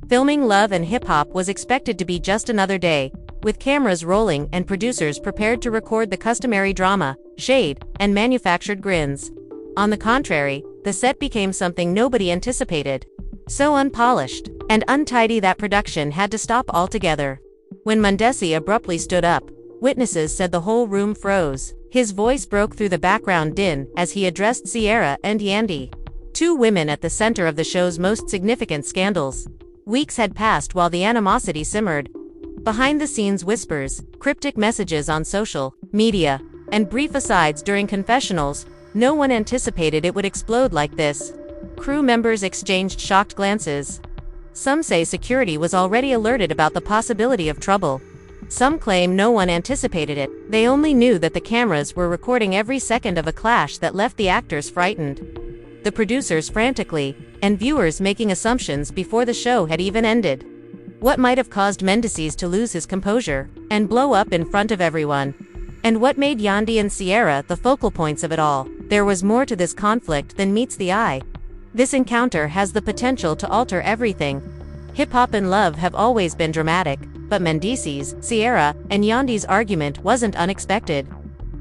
Filming Love and Hip Hop was expected to be just another day, with cameras rolling and producers prepared to record the customary drama, shade, and manufactured grins. On the contrary, the set became something nobody anticipated. So unpolished and untidy that production had to stop altogether. When Mendeecees abruptly stood up, witnesses said the whole room froze. His voice broke through the background din as he addressed Sierra and Yandy, two women at the center of the show's most significant scandals. Weeks had passed while the animosity simmered. Behind-the-scenes whispers, cryptic messages on social media, and brief asides during confessionals. No one anticipated it would explode like this. Crew members exchanged shocked glances. Some say security was already alerted about the possibility of trouble. Some claim no one anticipated it, they only knew that the cameras were recording every second of a clash that left the actors frightened, the producers frantically, and viewers making assumptions before the show had even ended. What might have caused Mendeecees to lose his composure and blow up in front of everyone? And what made Yandy and Sierra the focal points of it all? There was more to this conflict than meets the eye. This encounter has the potential to alter everything. Hip Hop and Love have always been dramatic, but Mendeecees, Sierra, and Yandy's argument wasn't unexpected.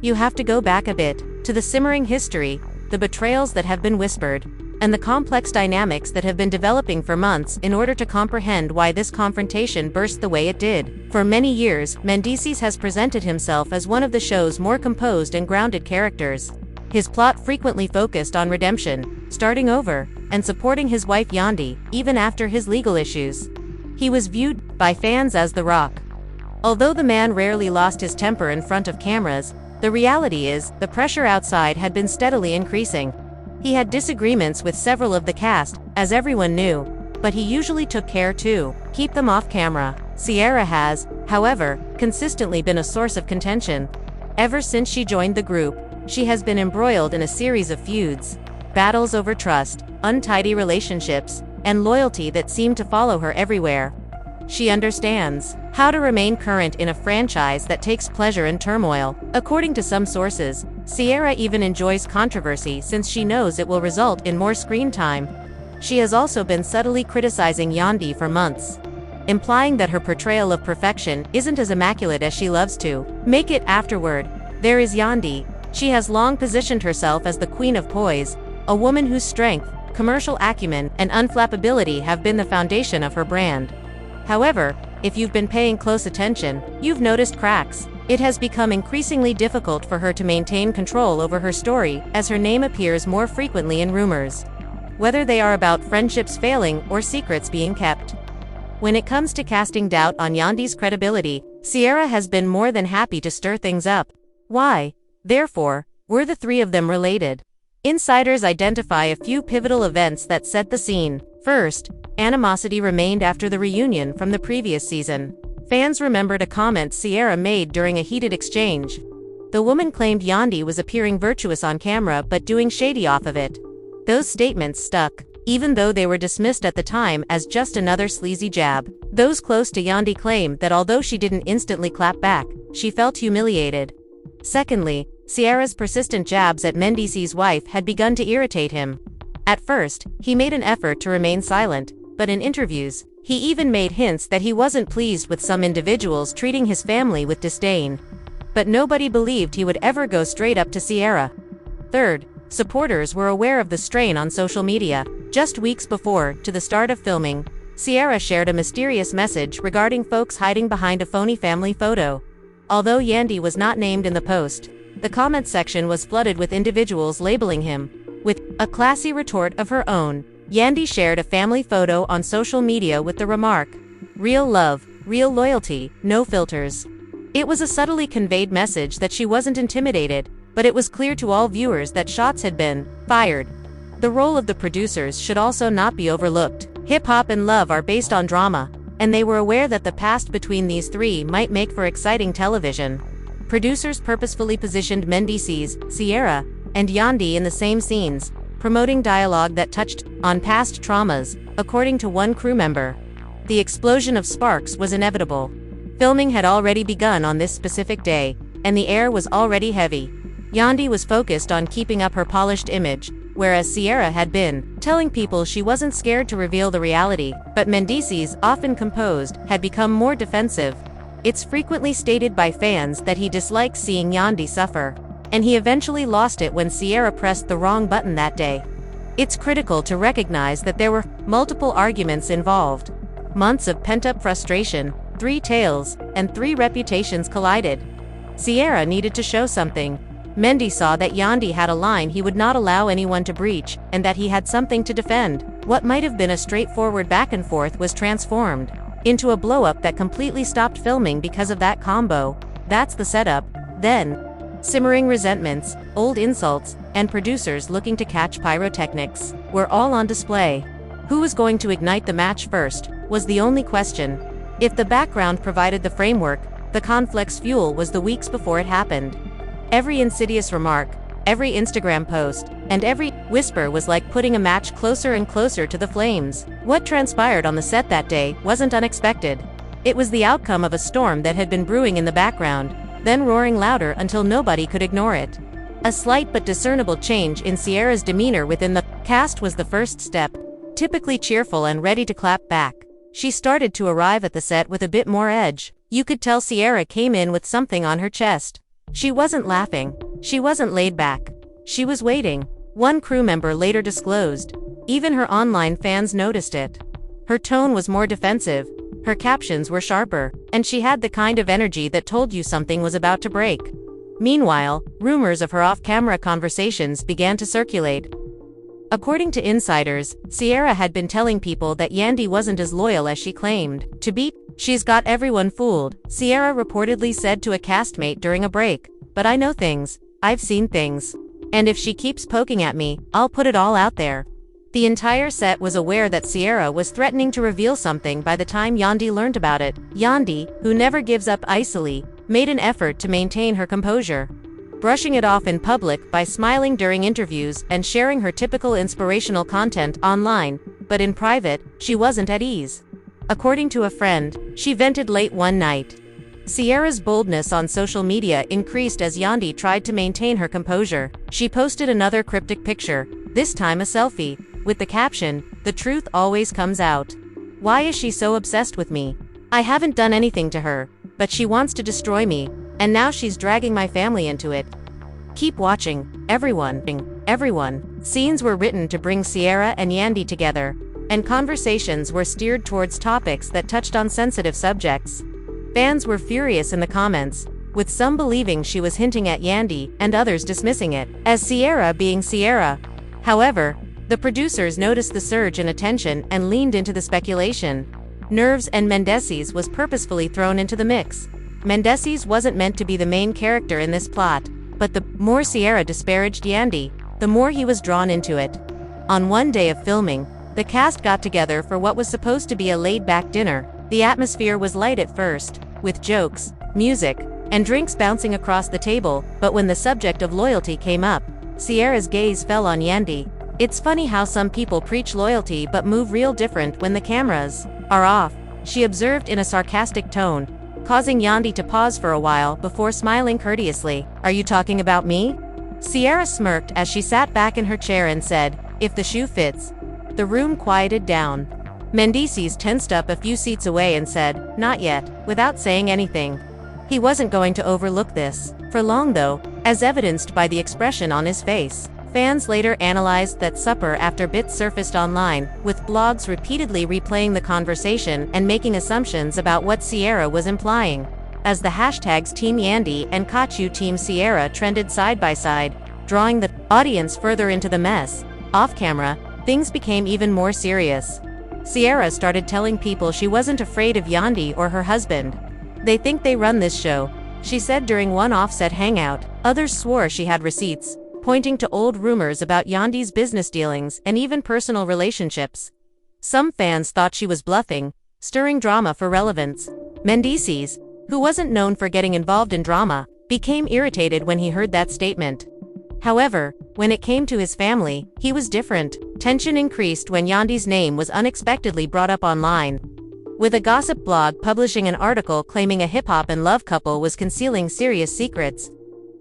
You have to go back a bit, to the simmering history, the betrayals that have been whispered, and the complex dynamics that have been developing for months in order to comprehend why this confrontation burst the way it did. For many years, Mendeecees has presented himself as one of the show's more composed and grounded characters. His plot frequently focused on redemption, starting over, and supporting his wife Yandy, even after his legal issues. He was viewed by fans as the Rock. Although the man rarely lost his temper in front of cameras, the reality is, the pressure outside had been steadily increasing. He had disagreements with several of the cast, as everyone knew, but he usually took care to keep them off camera. Sierra has, however, consistently been a source of contention. Ever since she joined the group, she has been embroiled in a series of feuds, battles over trust, untidy relationships, and loyalty that seem to follow her everywhere. She understands how to remain current in a franchise that takes pleasure in turmoil. According to some sources, Sierra even enjoys controversy since she knows it will result in more screen time. She has also been subtly criticizing Yandy for months, implying that her portrayal of perfection isn't as immaculate as she loves to make it afterward. There is Yandy. She has long positioned herself as the queen of poise, a woman whose strength, commercial acumen, and unflappability have been the foundation of her brand. However, if you've been paying close attention, you've noticed cracks. It has become increasingly difficult for her to maintain control over her story, as her name appears more frequently in rumors, whether they are about friendships failing or secrets being kept. When it comes to casting doubt on Yandy's credibility, Sierra has been more than happy to stir things up. Why, therefore, were the three of them related? Insiders identify a few pivotal events that set the scene. First, animosity remained after the reunion from the previous season. Fans remembered a comment Sierra made during a heated exchange. The woman claimed Yandy was appearing virtuous on camera but doing shady off of it. Those statements stuck, even though they were dismissed at the time as just another sleazy jab. Those close to Yandy claimed that although she didn't instantly clap back, she felt humiliated. Secondly, Sierra's persistent jabs at Mendeecees' wife had begun to irritate him. At first, he made an effort to remain silent, but in interviews, he even made hints that he wasn't pleased with some individuals treating his family with disdain. But nobody believed he would ever go straight up to Sierra. Third, supporters were aware of the strain on social media. Just weeks before, to the start of filming, Sierra shared a mysterious message regarding folks hiding behind a phony family photo. Although Yandy was not named in the post, the comment section was flooded with individuals labeling him. With a classy retort of her own, Yandy shared a family photo on social media with the remark, "Real love, real loyalty, no filters." It was a subtly conveyed message that she wasn't intimidated, but it was clear to all viewers that shots had been fired. The role of the producers should also not be overlooked. Hip Hop and Love are based on drama, and they were aware that the past between these three might make for exciting television. Producers purposefully positioned Mendeecees, Sierra, and Yandy in the same scenes, promoting dialogue that touched on past traumas, according to one crew member. The explosion of sparks was inevitable. Filming had already begun on this specific day, and the air was already heavy. Yandy was focused on keeping up her polished image, whereas Sierra had been telling people she wasn't scared to reveal the reality, but Mendeecees, often composed, had become more defensive. It's frequently stated by fans that he dislikes seeing Yandy suffer, and he eventually lost it when Sierra pressed the wrong button that day. It's critical to recognize that there were multiple arguments involved. Months of pent-up frustration, 3 tales, and 3 reputations collided. Sierra needed to show something. Mendy saw that Yandy had a line he would not allow anyone to breach, and that he had something to defend. What might have been a straightforward back and forth was transformed into a blow-up that completely stopped filming because of that combo. That's the setup. Then, simmering resentments, old insults, and producers looking to catch pyrotechnics were all on display. Who was going to ignite the match first was the only question. If the background provided the framework, the conflict's fuel was the weeks before it happened. Every insidious remark, every Instagram post, and every whisper was like putting a match closer and closer to the flames. What transpired on the set that day wasn't unexpected. It was the outcome of a storm that had been brewing in the background, then roaring louder until nobody could ignore it. A slight but discernible change in Sierra's demeanor within the cast was the first step. Typically cheerful and ready to clap back, she started to arrive at the set with a bit more edge. You could tell Sierra came in with something on her chest. She wasn't laughing. She wasn't laid back. She was waiting. One crew member later disclosed. Even her online fans noticed it. Her tone was more defensive. Her captions were sharper, and she had the kind of energy that told you something was about to break. Meanwhile, rumors of her off-camera conversations began to circulate. According to insiders, Sierra had been telling people that Yandy wasn't as loyal as she claimed to be. She's got everyone fooled, Sierra reportedly said to a castmate during a break. But I know things. I've seen things. And if she keeps poking at me, I'll put it all out there. The entire set was aware that Sierra was threatening to reveal something by the time Yandy learned about it. Yandy, who never gives up easily, made an effort to maintain her composure, brushing it off in public by smiling during interviews and sharing her typical inspirational content online, but in private, she wasn't at ease. According to a friend, she vented late one night. Sierra's boldness on social media increased as Yandy tried to maintain her composure. She posted another cryptic picture, this time a selfie, with the caption, "The truth always comes out. Why is she so obsessed with me? I haven't done anything to her, but she wants to destroy me, and now she's dragging my family into it." Keep watching, everyone. Scenes were written to bring Sierra and Yandy together, and conversations were steered towards topics that touched on sensitive subjects. Fans were furious in the comments, with some believing she was hinting at Yandy and others dismissing it as Sierra being Sierra. However, the producers noticed the surge in attention and leaned into the speculation. Nerves and Mendeecees was purposefully thrown into the mix. Mendeecees wasn't meant to be the main character in this plot, but the more Sierra disparaged Yandy, the more he was drawn into it. On one day of filming, the cast got together for what was supposed to be a laid-back dinner. The atmosphere was light at first, with jokes, music, and drinks bouncing across the table, but when the subject of loyalty came up, Sierra's gaze fell on Yandy. It's funny how some people preach loyalty but move real different when the cameras are off, she observed in a sarcastic tone, causing Yandy to pause for a while before smiling courteously. "Are you talking about me?" Sierra smirked as she sat back in her chair and said, "If the shoe fits." The room quieted down. Mendeecees tensed up a few seats away and said, "Not yet," without saying anything. He wasn't going to overlook this for long though, as evidenced by the expression on his face. Fans later analyzed that supper after bits surfaced online, with blogs repeatedly replaying the conversation and making assumptions about what Sierra was implying. As the hashtags Team Yandy and Kachu Team Sierra trended side by side, drawing the audience further into the mess, off-camera, things became even more serious. Sierra started telling people she wasn't afraid of Yandy or her husband. "They think they run this show," she said during one offset hangout. Others swore she had receipts, pointing to old rumors about Yandy's business dealings and even personal relationships. Some fans thought she was bluffing, stirring drama for relevance. Mendeecees, who wasn't known for getting involved in drama, became irritated when he heard that statement. However, when it came to his family, he was different. Tension increased when Yandy's name was unexpectedly brought up online, with a gossip blog publishing an article claiming a hip-hop and love couple was concealing serious secrets.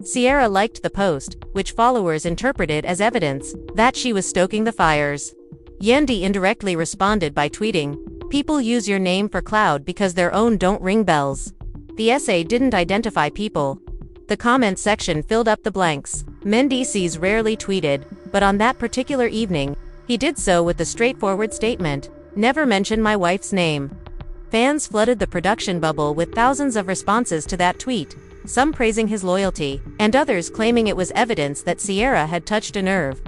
Sierra liked the post, which followers interpreted as evidence that she was stoking the fires. Yandy indirectly responded by tweeting, "People use your name for cloud because their own don't ring bells." The essay didn't identify people. The comment section filled up the blanks. Mendeecees rarely tweeted, but on that particular evening, he did so with the straightforward statement, "Never mention my wife's name." Fans flooded the production bubble with thousands of responses to that tweet, some praising his loyalty, and others claiming it was evidence that Sierra had touched a nerve.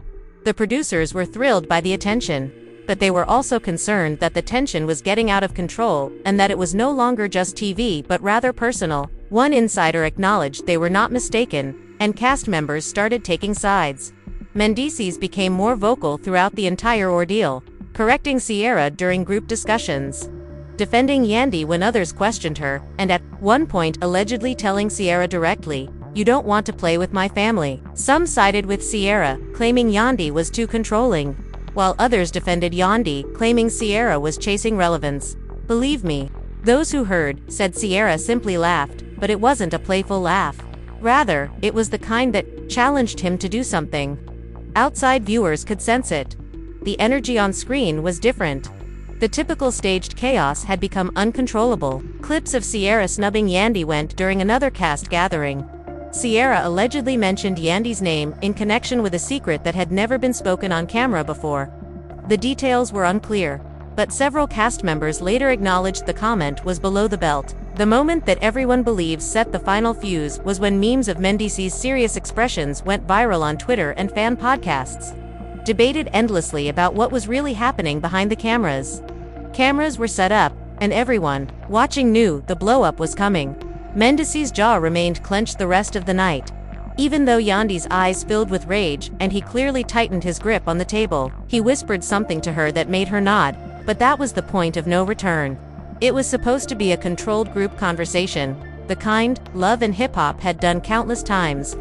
The producers were thrilled by the attention, but they were also concerned that the tension was getting out of control and that it was no longer just TV but rather personal. One insider acknowledged they were not mistaken, and cast members started taking sides. Mendeecees became more vocal throughout the entire ordeal, correcting Sierra during group discussions, defending Yandy when others questioned her, and at one point allegedly telling Sierra directly, "You don't want to play with my family." Some sided with Sierra, claiming Yandy was too controlling, while others defended Yandy, claiming Sierra was chasing relevance. "Believe me, those who heard," said Sierra simply laughed, but it wasn't a playful laugh. Rather, it was the kind that challenged him to do something. Outside viewers could sense it. The energy on screen was different. The typical staged chaos had become uncontrollable. Clips of Sierra snubbing Yandy went during another cast gathering. Sierra allegedly mentioned Yandy's name in connection with a secret that had never been spoken on camera before. The details were unclear, but several cast members later acknowledged the comment was below the belt. The moment that everyone believes set the final fuse was when memes of Mendeecees' serious expressions went viral on Twitter and fan podcasts, debated endlessly about what was really happening behind the cameras. Cameras were set up, and everyone watching knew the blow-up was coming. Mendeecees' jaw remained clenched the rest of the night. Even though Yandy's eyes filled with rage and he clearly tightened his grip on the table, he whispered something to her that made her nod, but that was the point of no return. It was supposed to be a controlled group conversation, the kind Love and Hip Hop had done countless times.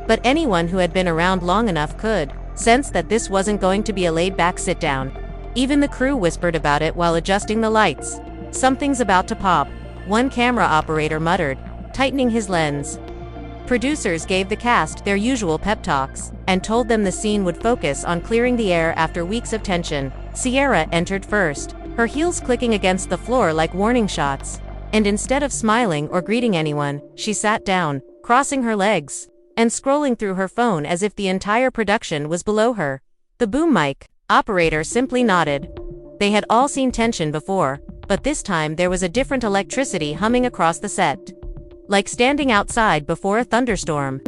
But anyone who had been around long enough could sense that this wasn't going to be a laid-back sit-down. Even the crew whispered about it while adjusting the lights. "Something's about to pop," one camera operator muttered, tightening his lens. Producers gave the cast their usual pep talks, and told them the scene would focus on clearing the air after weeks of tension. Sierra entered first, her heels clicking against the floor like warning shots. And instead of smiling or greeting anyone, she sat down, crossing her legs, and scrolling through her phone as if the entire production was below her. The boom mic operator simply nodded. They had all seen tension before, but this time there was a different electricity humming across the set, like standing outside before a thunderstorm.